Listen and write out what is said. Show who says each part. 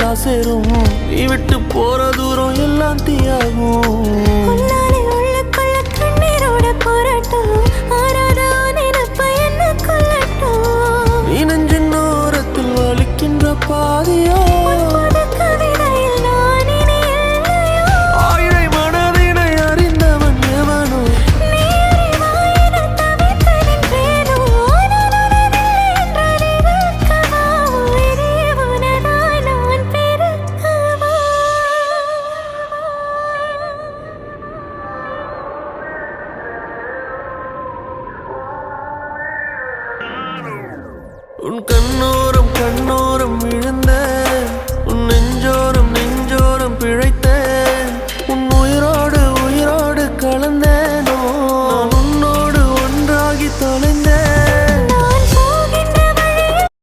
Speaker 1: ஒன்னா சேரும். நீ விட்டு போற தூரம் எல்லாம் தீயாகும். நீ நெஞ்சின் ஓரத்தில் வலிக்கின்ற பாதியா உன் கண்ணோரம் கண்ணோரம் விழுந்த உன் நெஞ்சோரம் நெஞ்சோரம் பிழை